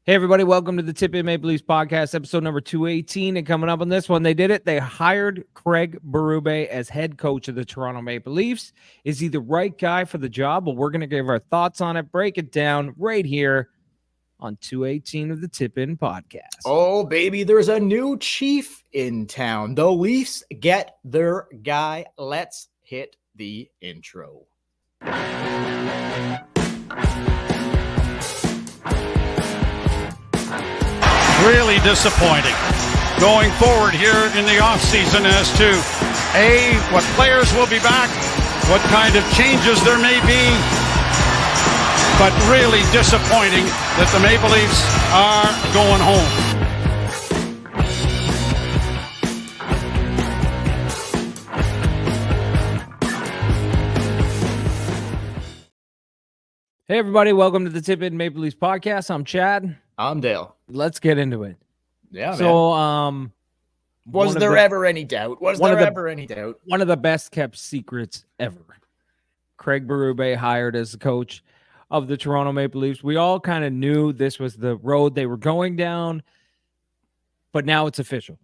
Hey, everybody, welcome to the Tip In Maple Leafs podcast, episode number 218. And coming up on this one, they did it. They hired Craig Berube as head coach of the Toronto Maple Leafs. Is he the right guy for the job? Well, we're going to give our thoughts on it, break it down right here on 218 of the Tip In podcast. Oh, baby, there's a new chief in town. The Leafs get their guy. Let's hit the intro. Really disappointing going forward here in the offseason as to A, what players will be back, what kind of changes there may be, but really disappointing that the Maple Leafs are going home. Hey, everybody, welcome to the Tip In Maple Leafs podcast. I'm Chad. I'm Dale. Let's get into it. Yeah, so, man. Was there ever any doubt? One of the best kept secrets ever. Craig Berube hired as the coach of the Toronto Maple Leafs. We all kind of knew this was the road they were going down, but now it's official.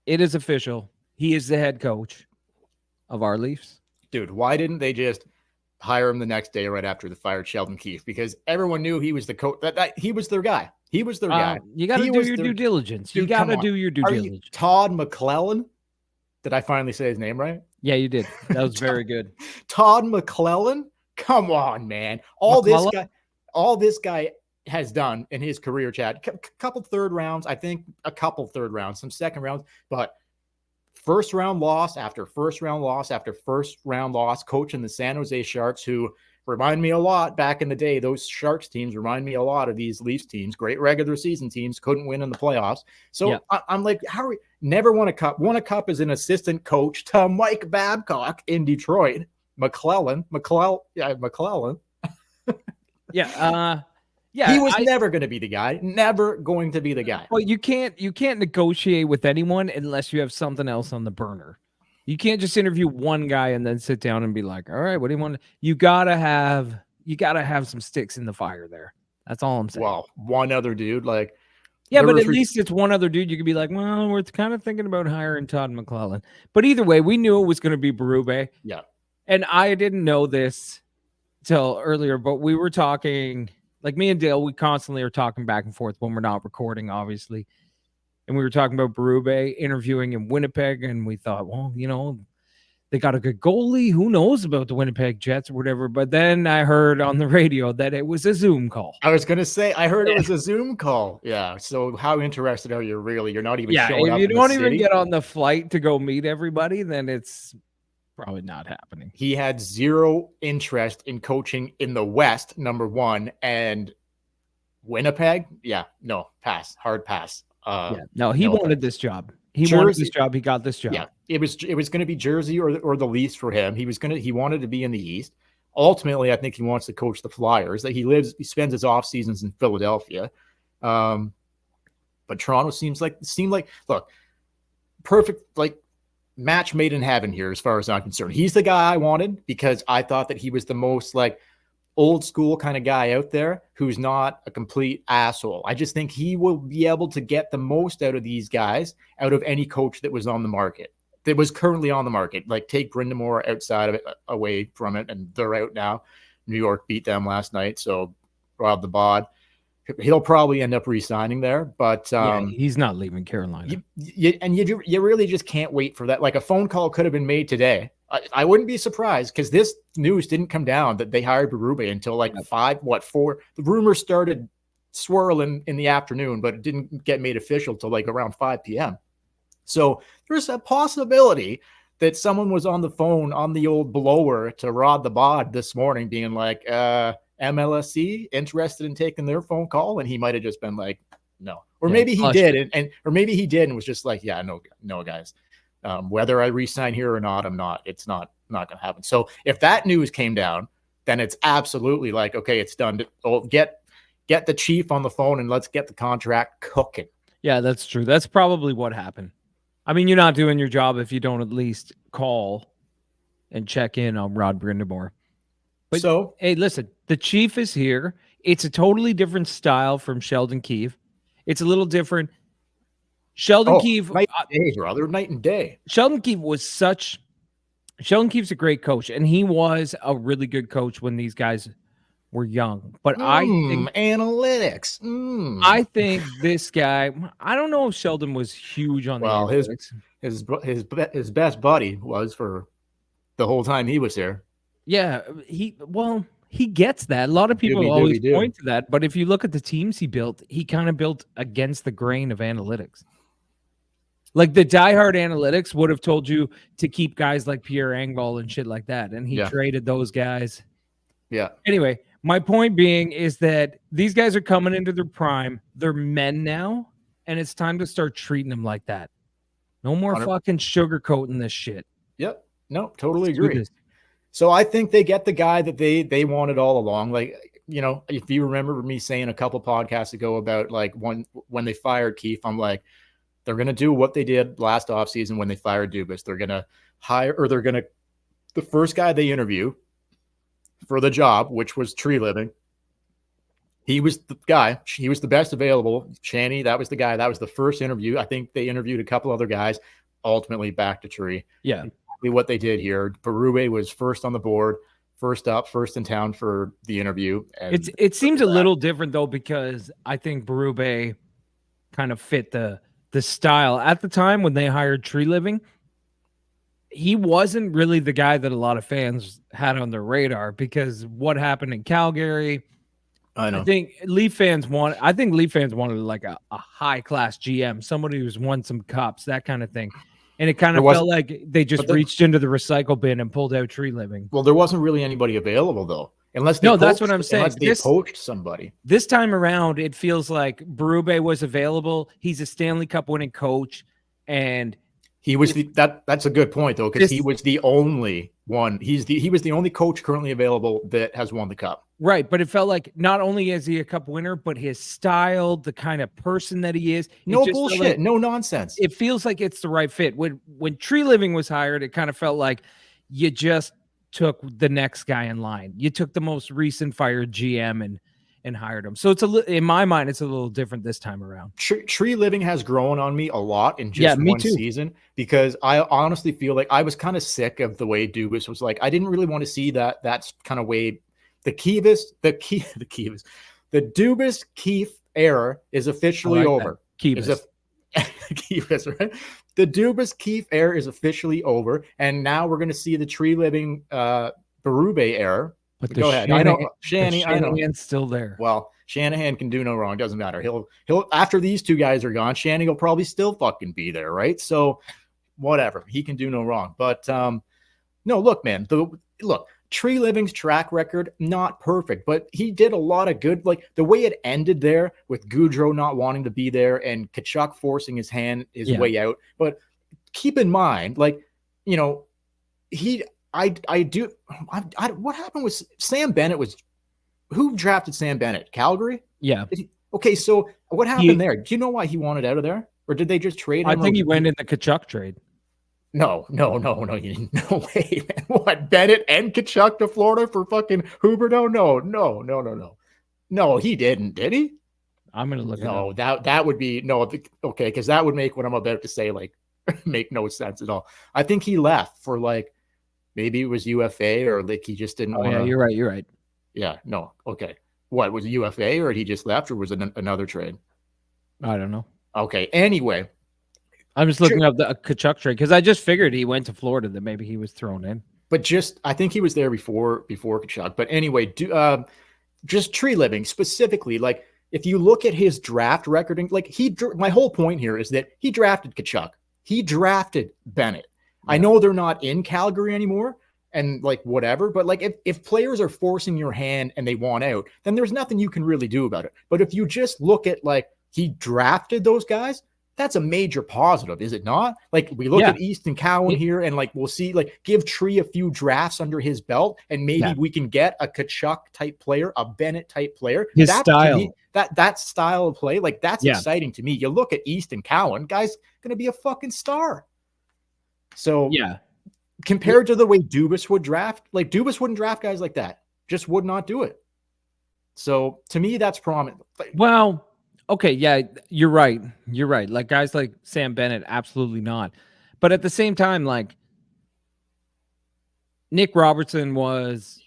It is official. He is the head coach of our Leafs. Dude, why didn't they just hire him the next day right after they fired Sheldon Keefe? Because everyone knew he was the coach. That he was their guy. He was their guy. You got to do your due diligence. You got to do your due diligence. Todd McClellan? Did I finally say his name right? Yeah, you did. That was very good. Todd McClellan? Come on, man. All this guy has done in his career, Chad. Couple third rounds, I think a couple third rounds, some second rounds, but first round loss after first round loss after first round loss, coaching the San Jose Sharks, who remind me a lot back in the day. Those Sharks teams remind me a lot of these Leafs teams. Great regular season teams, couldn't win in the playoffs. So yeah. I'm like, how are we never won a cup? Won a cup as an assistant coach to Mike Babcock in Detroit. McClellan. Yeah. He was never going to be the guy. Never going to be the guy. Well, you can't negotiate with anyone unless you have something else on the burner. You can't just interview one guy and then sit down and be like, all right, what do you want? You gotta have some sticks in the fire there. That's all I'm saying. Well, one other dude, like, yeah, but at least it's one other dude. You could be like, well, we're kind of thinking about hiring Todd McClellan. But either way, we knew it was going to be Berube. Yeah. And I didn't know this till earlier, but we were talking, like me and Dale, we constantly are talking back and forth when we're not recording, obviously. And we were talking about Berube interviewing in Winnipeg, and we thought, well, they got a good goalie. Who knows about the Winnipeg Jets or whatever? But then I heard on the radio that it was a Zoom call. I was going to say, I heard it was a Zoom call. Yeah. So how interested are you really? You're not even showing up. If you don't even get on the flight to go meet everybody, then it's probably not happening. He had zero interest in coaching in the West, number one, and Winnipeg. Yeah, no, pass, hard pass. He wanted this job. He wanted this job. He got this job. Yeah, it was going to be Jersey or the Leafs for him. He wanted to be in the East. Ultimately, I think he wants to coach the Flyers. That he spends his off seasons in Philadelphia. But Toronto seemed like look, perfect, like match made in heaven here as far as I'm concerned. He's the guy I wanted because I thought that he was the most like old school kind of guy out there who's not a complete asshole. I just think he will be able to get the most out of these guys, out of any coach that was on the market, that was currently on the market. Like take Brindamore outside of it, away from it, and they're out now. New York beat them last night, so Rob the Bod. He'll probably end up re-signing there, but he's not leaving Carolina. You really just can't wait for that. Like a phone call could have been made today. I wouldn't be surprised because this news didn't come down that they hired Berube until like 4. The rumors started swirling in the afternoon, but it didn't get made official till like around 5 p.m. So there's a possibility that someone was on the phone on the old blower to Rod the Bod this morning being like, MLSC interested in taking their phone call, and he might have just been like, no, or maybe he did, or maybe he did and was just like, yeah, no, guys, whether I re-sign here or not, it's not going to happen. So if that news came down, then it's absolutely like, okay, it's done. Get the chief on the phone and let's get the contract cooking. Yeah, that's true. That's probably what happened. I mean, you're not doing your job if you don't at least call and check in on Rod Brindamore. But, hey, listen, the chief is here. It's a totally different style from Sheldon Keefe. It's a little different. Sheldon Keefe, night and day, brother, night and day. Sheldon Keefe's a great coach, and he was a really good coach when these guys were young. But I think analytics. I think this guy, I don't know if Sheldon was huge on the analytics. His best buddy was for the whole time he was there. Yeah, he gets that. A lot of people always point to that, but if you look at the teams he built, he kind of built against the grain of analytics. Like the diehard analytics would have told you to keep guys like Pierre Engvall and shit like that, and he traded those guys. Yeah. Anyway, my point being is that these guys are coming into their prime. They're men now, and it's time to start treating them like that. No more 100%. fucking sugarcoating this shit. Yep. No, totally agree. So I think they get the guy that they wanted all along. Like, you know, if you remember me saying a couple podcasts ago about like when they fired Keefe, I'm like, they're going to do what they did last offseason when they fired Dubas. They're going to the first guy they interview for the job, which was Tree Living. He was the guy. He was the best available. Shanny, that was the guy. That was the first interview. I think they interviewed a couple other guys, ultimately back to Tree. Yeah. Exactly what they did here. Berube was first on the board, first up, first in town for the interview. And it seems a little different, though, because I think Berube kind of fit the style. At the time when they hired Tree Living, he wasn't really the guy that a lot of fans had on their radar because what happened in Calgary. I know. I think Leaf fans wanted like a high class GM, somebody who's won some cups, that kind of thing. And it kind of felt like they just reached into the recycle bin and pulled out Tree Living. Well, there wasn't really anybody available though. That's what I'm saying. Unless they poached somebody. This time around, it feels like Berube was available. He's a Stanley Cup winning coach, and he was that's a good point though, because he was the only one. He was the only coach currently available that has won the cup. Right, but it felt like not only is he a cup winner, but his style, the kind of person that he is. No bullshit, no nonsense. It feels like it's the right fit. When Tree Living was hired, it kind of felt like you just took the next guy in line. You took the most recent fired GM and hired him. So it's in my mind, it's a little different this time around. Tree Living has grown on me a lot in just one season, because I honestly feel like I was kind of sick of the way Dubas was like. I didn't really want to see that's kind of way the Dubas Keefe era is officially over. Keefe, right? The Dubas Keefe era is officially over, and now we're going to see the Tree Living Berube era. But go ahead. I know Shanahan's still there. Well, Shanahan can do no wrong. Doesn't matter. He'll after these two guys are gone, Shanahan will probably still fucking be there, right? So whatever. He can do no wrong. But no, look, man. Tree Living's track record, not perfect, but he did a lot of good. Like the way it ended there with Goudreau not wanting to be there and Tkachuk forcing his way out. But keep in mind, like, you know, what happened with Sam Bennett who drafted Sam Bennett? Calgary? Yeah. Okay, so what happened there? Do you know why he wanted out of there? Or did they just trade him? I think he went in the Tkachuk trade. No way, man. What, Bennett and Tkachuk to Florida for fucking Huberdeau? No. No, he didn't, did he? I'm gonna look. No, that would be okay, because that would make what I'm about to say like make no sense at all. I think he left for like maybe it was UFA or like he just didn't. Yeah, you're right. Yeah, no, okay. What was it, UFA, or he just left, or was it another trade? I don't know. Okay, anyway. I'm just looking up the Tkachuk trade because I just figured he went to Florida, that maybe he was thrown in. But I think he was there before Tkachuk. But anyway, just Tree Living specifically, like if you look at his draft record, like my whole point here is that he drafted Tkachuk, he drafted Bennett. Yeah. I know they're not in Calgary anymore, and like whatever, but like if players are forcing your hand and they want out, then there's nothing you can really do about it. But if you just look at like he drafted those guys, that's a major positive, is it not? Like we look at Easton Cowan here, and like we'll see, like give Tree a few drafts under his belt, and maybe we can get a Tkachuk type player, a Bennett type player. His style, me, that style of play, like that's exciting to me. You look at Easton Cowan, guy's gonna be a fucking star. So compared to the way Dubas would draft, like Dubas wouldn't draft guys like that. Just would not do it. So to me, that's prominent. Well, okay, yeah, you're right. You're right. Like guys like Sam Bennett, absolutely not. But at the same time, like Nick Robertson was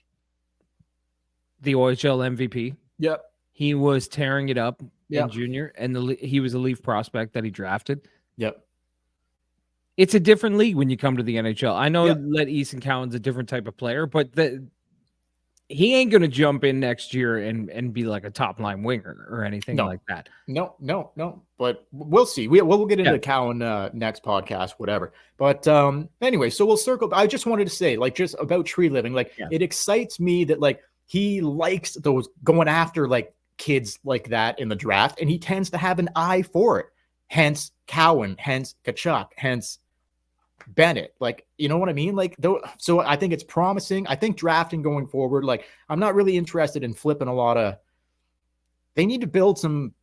the OHL MVP. Yep. He was tearing it up in Yep. junior, and he was a Leaf prospect that he drafted. Yep. It's a different league when you come to the NHL. I know Yep. that Easton Cowan's a different type of player, but he ain't going to jump in next year and be like a top line winger or anything like that. No. But we'll see. We'll get into Cowan next podcast, whatever. But anyway, so we'll circle. I just wanted to say, like, just about Tree Living, like, it excites me that like he likes those going after like kids like that in the draft, and he tends to have an eye for it. Hence Cowan, hence Tkachuk, hence Bennett. Like, you know what I mean? Like, so I think it's promising. I think drafting going forward, like, I'm not really interested in flipping a lot of. They need to build some,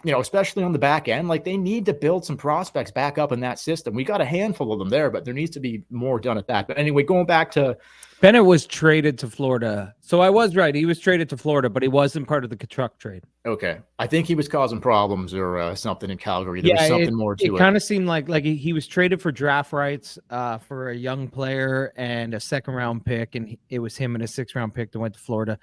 especially on the back end. Like, they need to build some prospects back up in that system. We got a handful of them there, but there needs to be more done at that. But anyway, going back to Bennett was traded to Florida. So I was right. He was traded to Florida, but he wasn't part of the Tkachuk trade. Okay. I think he was causing problems or something in Calgary. There was something more to it. It kind of seemed like he was traded for draft rights for a young player and a second-round pick, and it was him and a sixth-round pick that went to Florida.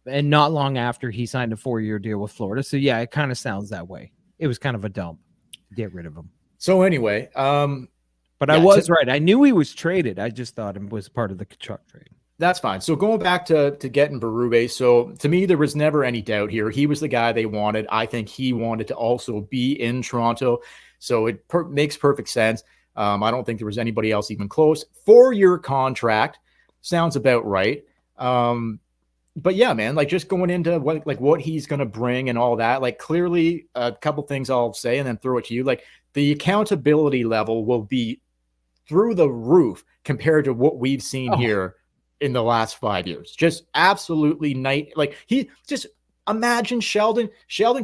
And not long after, he signed a 4-year deal with Florida. So, yeah, it kind of sounds that way. It was kind of a dump. Get rid of him. So, anyway. But I was right. I knew he was traded. I just thought it was part of the Tkachuk trade. That's fine. So going back to getting Berube, so to me, there was never any doubt here. He was the guy they wanted. I think he wanted to also be in Toronto. So it makes perfect sense. I don't think there was anybody else even close. 4-year contract sounds about right. But yeah, man, like just going into what he's going to bring and all that, like clearly a couple things I'll say and then throw it to you. Like the accountability level will be through the roof compared to what we've seen here in the last 5 years. Just absolutely he just imagine Sheldon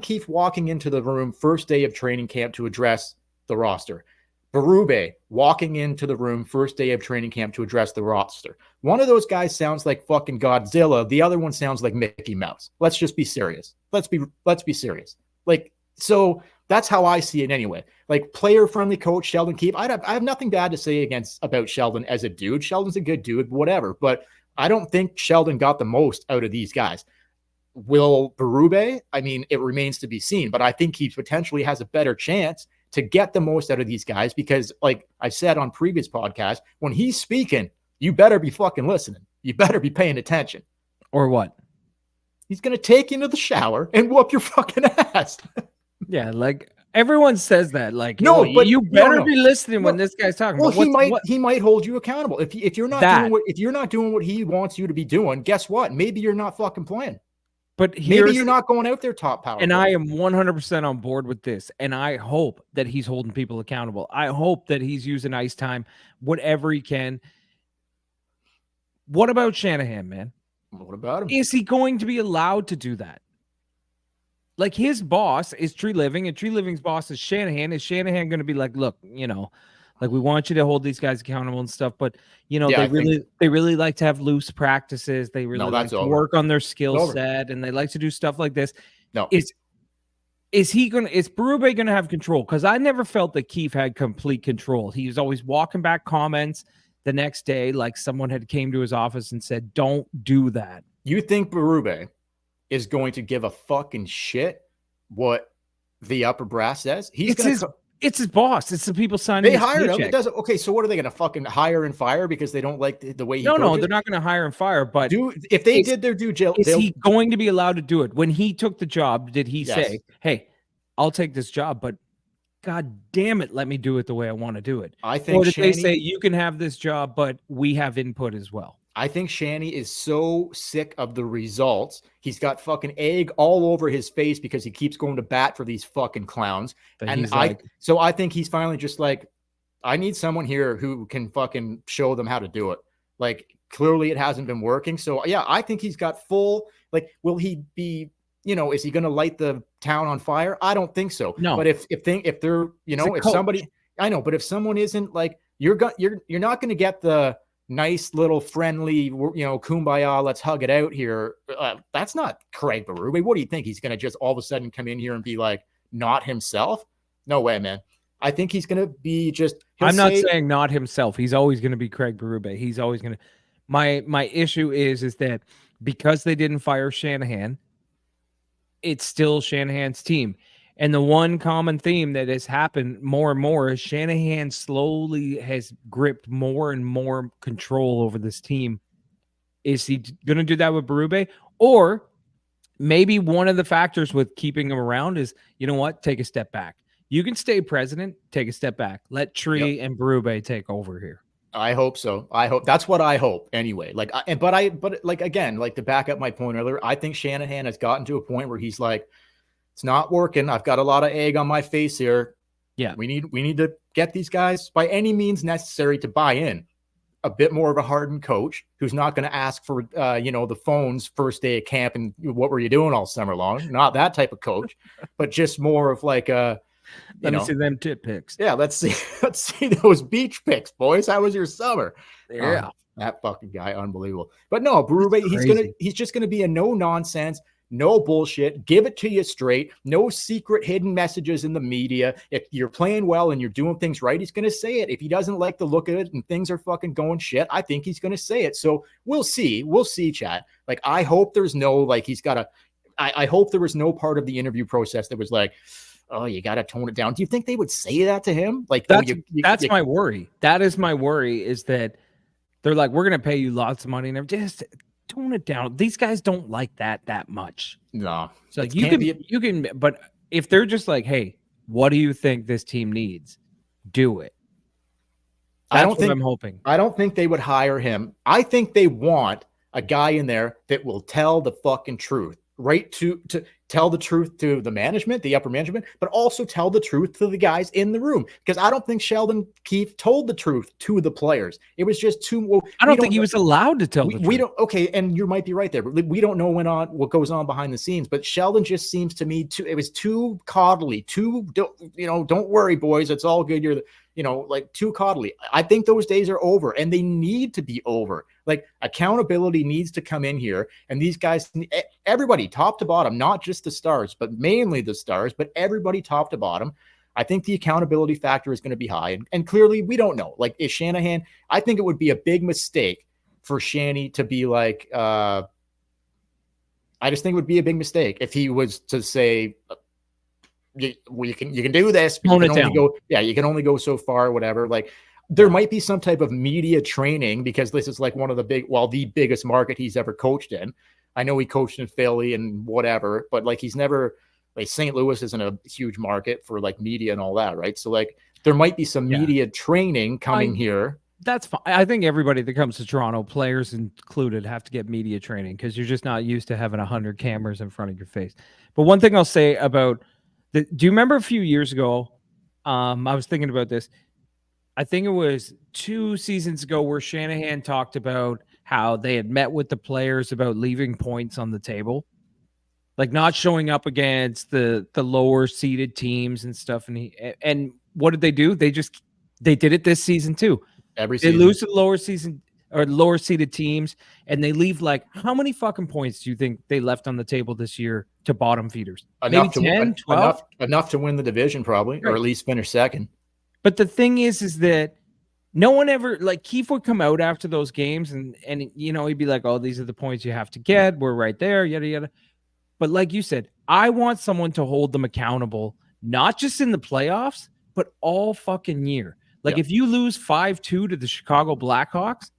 Keefe walking into the room first day of training camp to address the roster. Berube walking into the room first day of training camp to address the roster. One of those guys sounds like fucking Godzilla. The other one sounds like Mickey Mouse. Let's just be serious. Let's be serious. Like, so that's how I see it anyway. Like player-friendly coach Sheldon Keefe. I have nothing bad to say about Sheldon as a dude. Sheldon's a good dude, whatever. But I don't think Sheldon got the most out of these guys. Will Berube? I mean, it remains to be seen. But I think he potentially has a better chance to get the most out of these guys because, like I said on previous podcasts, when he's speaking, you better be fucking listening. You better be paying attention. Or what? He's going to take you into the shower and whoop your fucking ass. Yeah, like everyone says that. Like, no, but you better be listening when this guy's talking. Well, he might hold you accountable if you're not doing what he wants you to be doing. Guess what? Maybe you're not fucking playing. But maybe you're not going out there top power. And I am 100% on board with this. And I hope that he's holding people accountable. I hope that he's using ice time, whatever he can. What about Shanahan, man? What about him? Is he going to be allowed to do that? Like his boss is Tree Living, and Tree Living's boss is Shanahan. Is Shanahan going to be like, look, like we want you to hold these guys accountable and stuff, but they really like to have loose practices. They really like to work on their skill set, and they like to do stuff like this. No, is Berube going to have control? Because I never felt that Keefe had complete control. He was always walking back comments the next day, like someone had came to his office and said, "Don't do that." You think Berube is going to give a fucking shit what the upper brass says? It's his boss. It's the people signing. They hired him. It doesn't. Okay, so what are they going to fucking hire and fire because they don't like the way he? No, they're not going to hire and fire. But if they did their due diligence, is he going to be allowed to do it? When he took the job, did he say, "Hey, I'll take this job, but God damn it, let me do it the way I want to do it"? I think. Or did they say you can have this job, but we have input as well? I think Shanny is so sick of the results. He's got fucking egg all over his face because he keeps going to bat for these fucking clowns. So I think he's finally just like, I need someone here who can fucking show them how to do it. Like, clearly it hasn't been working. So yeah, I think he's got full, like, will he be, is he going to light the town on fire? I don't think so. No. But if they're, if somebody, I know, but if someone isn't like, you're not going to get the nice little friendly, kumbaya, let's hug it out here. That's not Craig Berube. What do you think? He's going to just all of a sudden come in here and be like not himself? No way, man. I think he's going to be just. I'm not saying not himself. He's always going to be Craig Berube. He's always going to. My issue is that because they didn't fire Shanahan, it's still Shanahan's team. And the one common theme that has happened more and more is Shanahan slowly has gripped more and more control over this team. Is he going to do that with Berube? Or maybe one of the factors with keeping him around is, you know what, take a step back. You can stay president, take a step back. Let Tree and Berube take over here. I hope so. I hope that's what I hope anyway. But again, to back up my point earlier, I think Shanahan has gotten to a point where he's like, it's not working. I've got a lot of egg on my face here. Yeah. We need to get these guys by any means necessary to buy in. A bit more of a hardened coach who's not going to ask for, the phones first day of camp and what were you doing all summer long? Not that type of coach, but just more of like Let me see them tit pics. Yeah, let's see those beach pics, boys. How was your summer? Yeah, that fucking guy, unbelievable. But no, Berube, he's just gonna be a no nonsense, no bullshit. Give it to you straight. No secret hidden messages in the media. If you're playing well and you're doing things right, he's gonna say it. If he doesn't like the look of it and things are fucking going shit, I think he's gonna say it. So we'll see. We'll see, Chad. Like I hope there's no I hope there was no part of the interview process that was like, oh, you got to tone it down. Do you think they would say that to him? Like that's my worry. That is my worry is that they're like, we're going to pay you lots of money and just tone it down. These guys don't like that much. No. So like you can, but if they're just like, hey, what do you think this team needs? Do it. I'm hoping. I don't think they would hire him. I think they want a guy in there that will tell the fucking truth. Right, to tell the truth to the management, the upper management, but also tell the truth to the guys in the room. Because I don't think Sheldon Keefe told the truth to the players. It was just too. Well, I don't think he was allowed to tell. We don't. Okay, and you might be right there. But we don't know what goes on behind the scenes. But Sheldon just seems to me it was too coddly. Don't worry, boys, it's all good. You're too coddly. I think those days are over, and they need to be over. Like accountability needs to come in here, and these guys, everybody top to bottom, not just the stars, but mainly the stars, but everybody top to bottom. I think the accountability factor is going to be high, and clearly we don't know. Like is Shanahan? I think it would be a big mistake for Shanny to be like. I just think it would be a big mistake if he was to say. You can do this. But you can only go so far, whatever. Like there might be some type of media training because this is like one of the biggest market he's ever coached in. I know he coached in Philly and whatever, but like he's never like St. Louis isn't a huge market for like media and all that, right? So like there might be some media training coming here. That's fine. I think everybody that comes to Toronto, players included, have to get media training because you're just not used to having 100 cameras in front of your face. But one thing I'll say about do you remember a few years ago? I was thinking about this. I think it was 2 seasons ago where Shanahan talked about how they had met with the players about leaving points on the table, like not showing up against the lower seeded teams and stuff. And what did they do? They did it this season too. Every season. They lose to the lower seeded teams, and they leave like how many fucking points do you think they left on the table this year to bottom feeders? Enough Maybe 10, 12? Enough to win the division probably, right. Or at least finish second. But the thing is that no one ever, like Keefe would come out after those games and he'd be like, oh, these are the points you have to get. We're right there, yada, yada. But like you said, I want someone to hold them accountable, not just in the playoffs, but all fucking year. Like if you lose 5-2 to the Chicago Blackhawks,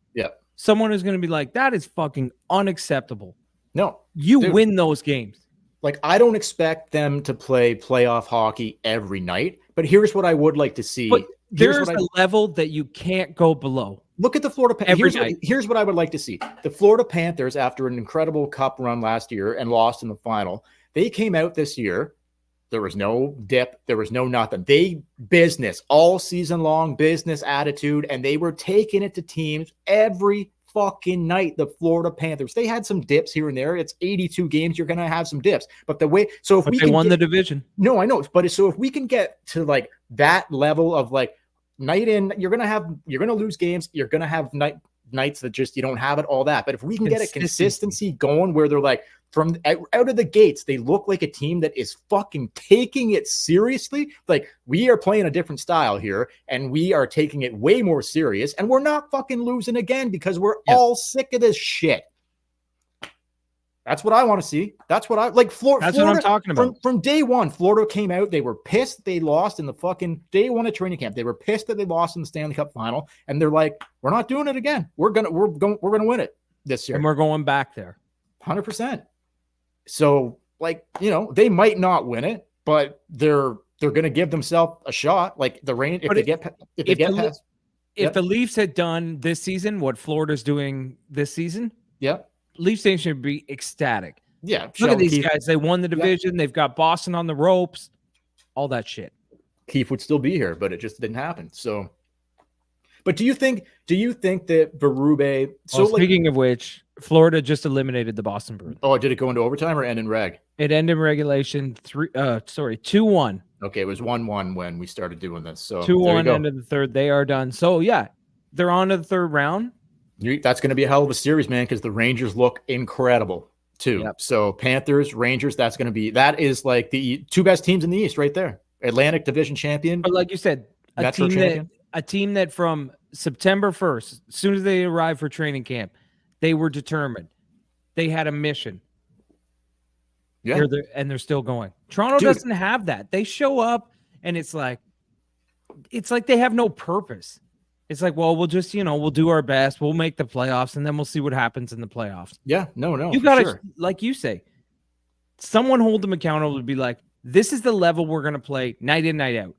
someone is going to be like, that is fucking unacceptable. No. You win those games. Like, I don't expect them to play playoff hockey every night, but here's what I would like to see. But there's a level that you can't go below. Look at the Florida Panthers. Here's what I would like to see. The Florida Panthers, after an incredible cup run last year and lost in the final, they came out this year. There was no dip. There was no nothing. They business all season long, business attitude, and they were taking it to teams every fucking night. The Florida Panthers. They had some dips here and there. It's 82 games. You're going to have some dips. But they won the division. No, I know. But so if we can get to like that level of like night in, you're going to lose games. You're going to have nights that just you don't have it, all that. But if we can get a Consistency. consistency going where they're like from out of the gates, they look like a team that is fucking taking it seriously. Like we are playing a different style here and we are taking it way more serious and we're not fucking losing again because we're all sick of this shit. That's what I want to see. That's what I like. That's Florida, what I'm talking about. From day one, Florida came out. They were pissed they lost in the fucking day one of training camp. They were pissed that they lost in the Stanley Cup final, and they're like, "We're not doing it again. We're gonna win it this year, And we're going back there. 100%." So, like, you know, they might not win it, but they're gonna give themselves a shot. Like the rain, if they get past. If the Leafs had done this season what Florida's doing this season, Yeah. Leafs Nation should be ecstatic. Yeah. Look at these Keefe, guys. They won the division. They've got Boston on the ropes. All that shit. Keefe would still be here, but it just didn't happen. So, but do you think that Berube? So, Speaking of which, Florida just eliminated the Boston Bruins. Oh, did it go into overtime or end in reg? It ended in regulation 2-1. Okay, it was 1-1 when we started doing this. So 2-1 end of the third. They are done. So yeah, they're on to the third round. That's going to be a hell of a series, man, because the Rangers look incredible too. Yep. So Panthers, Rangers, that is like the two best teams in the East right there. Atlantic Division champion. But like you said, a team that from September 1st, as soon as they arrived for training camp, they were determined. They had a mission. Yeah. They're still going. Toronto doesn't have that. They show up and it's like they have no purpose. It's like, well, we'll just, we'll do our best. We'll make the playoffs, and then we'll see what happens in the playoffs. Yeah, no. You got to, like you say, someone hold them accountable to be like, this is the level we're going to play night in, night out.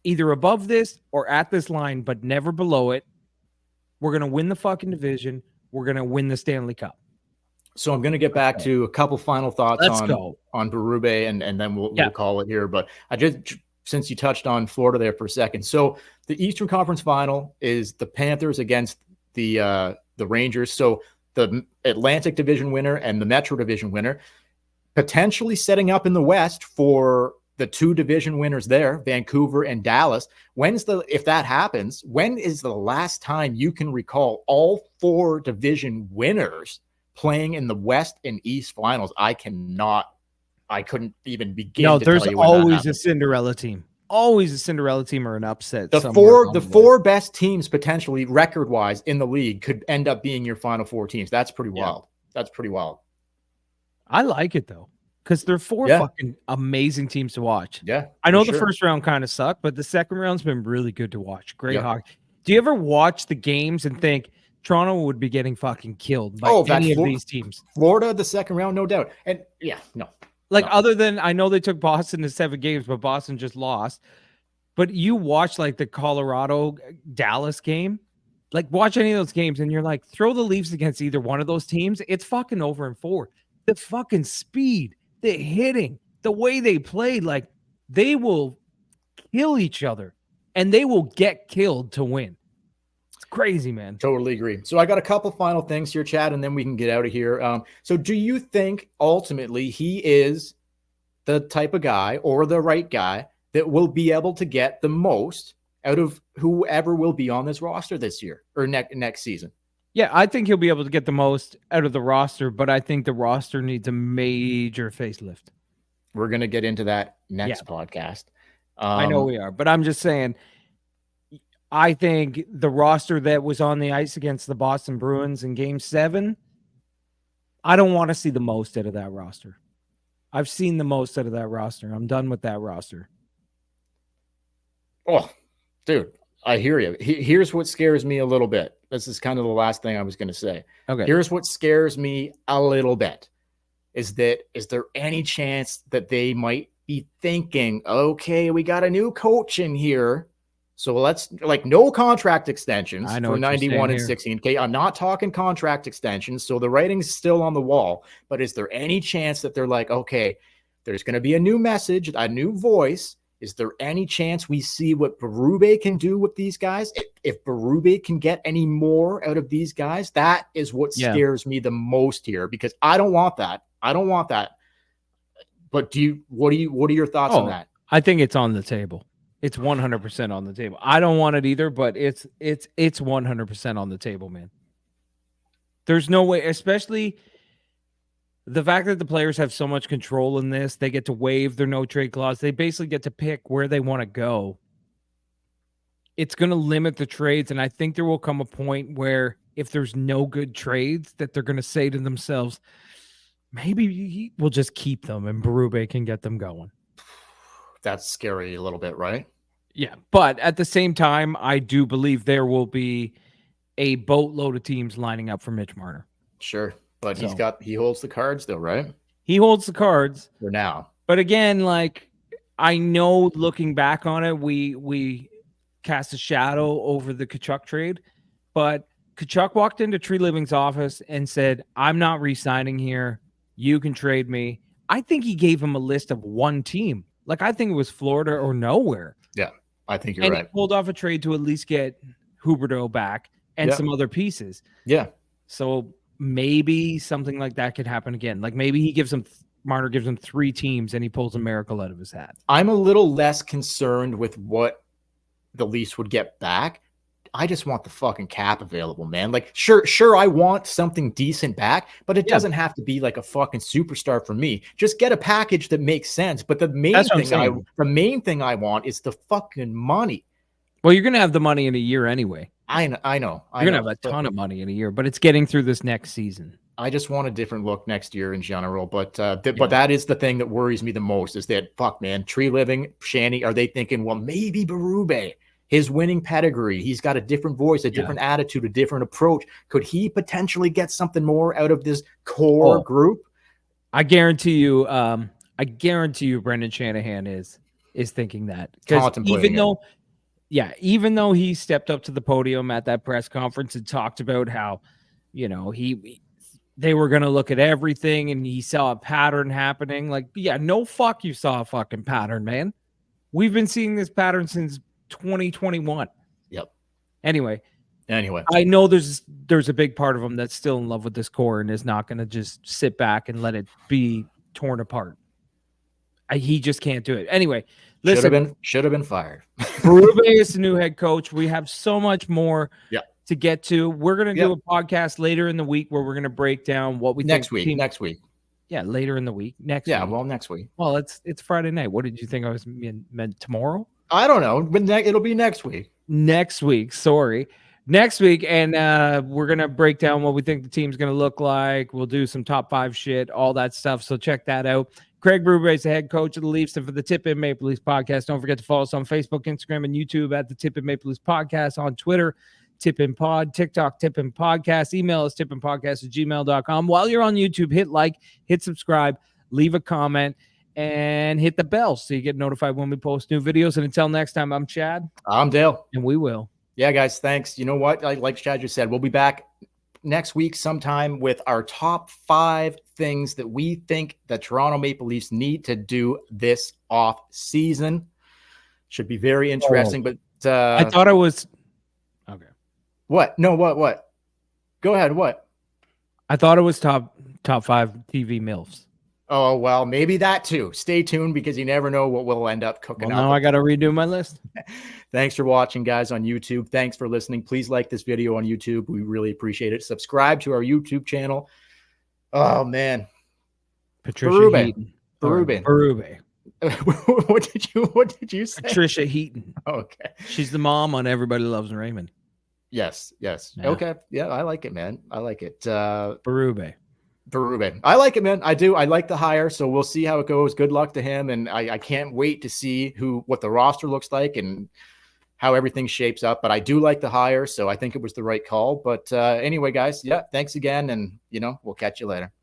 Either above this or at this line, but never below it. We're going to win the fucking division. We're going to win the Stanley Cup. So I'm going to get back to a couple final thoughts on Berube, and then we'll call it here. But I just, since you touched on Florida there for a second. So the Eastern Conference Final is the Panthers against the Rangers. So the Atlantic Division winner and the Metro Division winner potentially setting up in the West for the two division winners there, Vancouver and Dallas. If that happens, when is the last time you can recall all four division winners playing in the West and East finals? I couldn't even begin. No, there's always a Cinderella team. Always a Cinderella team or an upset. The four best teams potentially record wise in the league could end up being your final four teams. That's pretty wild. That's pretty wild. I like it though, because they're four fucking amazing teams to watch. Yeah, I know the first round kind of sucked, but the second round's been really good to watch. Great hockey. Do you ever watch the games and think Toronto would be getting fucking killed by any of these teams? Florida, the second round, no doubt. And other than I know they took Boston to 7 games, but Boston just lost. But you watch like the Colorado Dallas game, like watch any of those games, and you're like, throw the Leafs against either one of those teams. It's fucking over in 4. The fucking speed, the hitting, the way they played, like they will kill each other and they will get killed to win. It's crazy, man. Totally agree. So I got a couple final things here, Chad, and then we can get out of here. So do you think ultimately he is the type of guy or the right guy that will be able to get the most out of whoever will be on this roster this year or next season? Yeah, I think he'll be able to get the most out of the roster, but I think the roster needs a major facelift. We're going to get into that next podcast. I know we are, but I'm just saying, I think the roster that was on the ice against the Boston Bruins in Game 7, I don't want to see the most out of that roster. I've seen the most out of that roster. I'm done with that roster. Oh, dude, I hear you. Here's what scares me a little bit. This is kind of the last thing I was going to say. Okay. Here's what scares me a little bit. Is there any chance that they might be thinking, okay, we got a new coach in here, so let's no contract extensions for 91 and 16. Okay, I'm not talking contract extensions, so the writing's still on the wall. But is there any chance that they're like, okay, there's going to be a new message, a new voice? Is there any chance we see what Berube can do with these guys? If Berube can get any more out of these guys, that is what scares me the most here, because I don't want that. But what are your thoughts on that? I think it's on the table. It's 100% on the table. I don't want it either, but it's 100% on the table, man. There's no way, especially the fact that the players have so much control in this. They get to waive their no trade clause. They basically get to pick where they want to go. It's going to limit the trades, and I think there will come a point where if there's no good trades, that they're going to say to themselves, maybe we'll just keep them and Berube can get them going. That's scary a little bit, right? Yeah, but at the same time, I do believe there will be a boatload of teams lining up for Mitch Marner. Sure, but he holds the cards though, right? He holds the cards for now. But again, like, I know looking back on it, we cast a shadow over the Tkachuk trade, but Tkachuk walked into Tree Living's office and said, I'm not re-signing here. You can trade me. I think he gave him a list of one team. Like, I think it was Florida or nowhere. Yeah, I think you're right. He pulled off a trade to at least get Huberdeau back and some other pieces. Yeah. So maybe something like that could happen again. Like, maybe he gives him Marner gives him 3 teams and he pulls a miracle out of his hat. I'm a little less concerned with what the Leafs would get back. I just want the fucking cap available, man. Like, sure, I want something decent back, but it doesn't have to be like a fucking superstar for me. Just get a package that makes sense. But the main thing I want is the fucking money. Well, you're gonna have the money in a year anyway. I know. You're gonna have a ton of money in a year, but it's getting through this next season. I just want a different look next year in general, but that is the thing that worries me the most is that, fuck, man, Tree Living, Shanny, are they thinking, well, maybe Berube, his winning pedigree, he's got a different voice, a different attitude, a different approach. Could he potentially get something more out of this core group? I guarantee you, Brendan Shanahan is thinking that, because even though he stepped up to the podium at that press conference and talked about how, you know, they were going to look at everything and he saw a pattern happening. Like, yeah, no fuck, you saw a fucking pattern, man. We've been seeing this pattern since 2021. Yep. Anyway, I know there's a big part of him that's still in love with this core and is not going to just sit back and let it be torn apart. He just can't do it. Anyway, listen, should have been fired. Berube is the new head coach. We have so much more to get to. We're going to do a podcast later in the week where we're going to break down what we next think week. Yeah, later in the week. Next week. Well, it's Friday night. What did you think I was meant tomorrow? I don't know, but it'll be next week. Next week, and we're going to break down what we think the team's going to look like. We'll do some top 5 shit, all that stuff. So check that out. Craig Berube is the head coach of the Leafs, and for the Tip In Maple Leafs podcast, don't forget to follow us on Facebook, Instagram, and YouTube at the Tip In Maple Leafs podcast, on Twitter, Tip In Pod, TikTok, Tip In Podcast, email us tipinpodcast@gmail.com. While you're on YouTube, hit like, hit subscribe, leave a comment, and hit the bell so you get notified when we post new videos. And until next time, I'm Chad. I'm Dale. And we will. Yeah, guys, thanks. You know what? Like Chad just said, we'll be back next week sometime with our top 5 things that we think the Toronto Maple Leafs need to do this off season. Should be very interesting. But I thought I was okay. What? No, what? Go ahead. What? I thought it was top 5 TV MILFs. Oh, well, maybe that too. Stay tuned because you never know what we'll end up cooking up. Now I got to redo my list. Thanks for watching, guys, on YouTube. Thanks for listening. Please like this video on YouTube. We really appreciate it. Subscribe to our YouTube channel. Oh, man. Berube. What did you say? Patricia Heaton. Okay. She's the mom on Everybody Loves Raymond. Yes. Yeah. Okay. Yeah, I like it, man. I like it. Berube. I like it, man. I do. I like the hire. So we'll see how it goes. Good luck to him. And I can't wait to see what the roster looks like and how everything shapes up. But I do like the hire. So I think it was the right call. But anyway, guys, thanks again. And, we'll catch you later.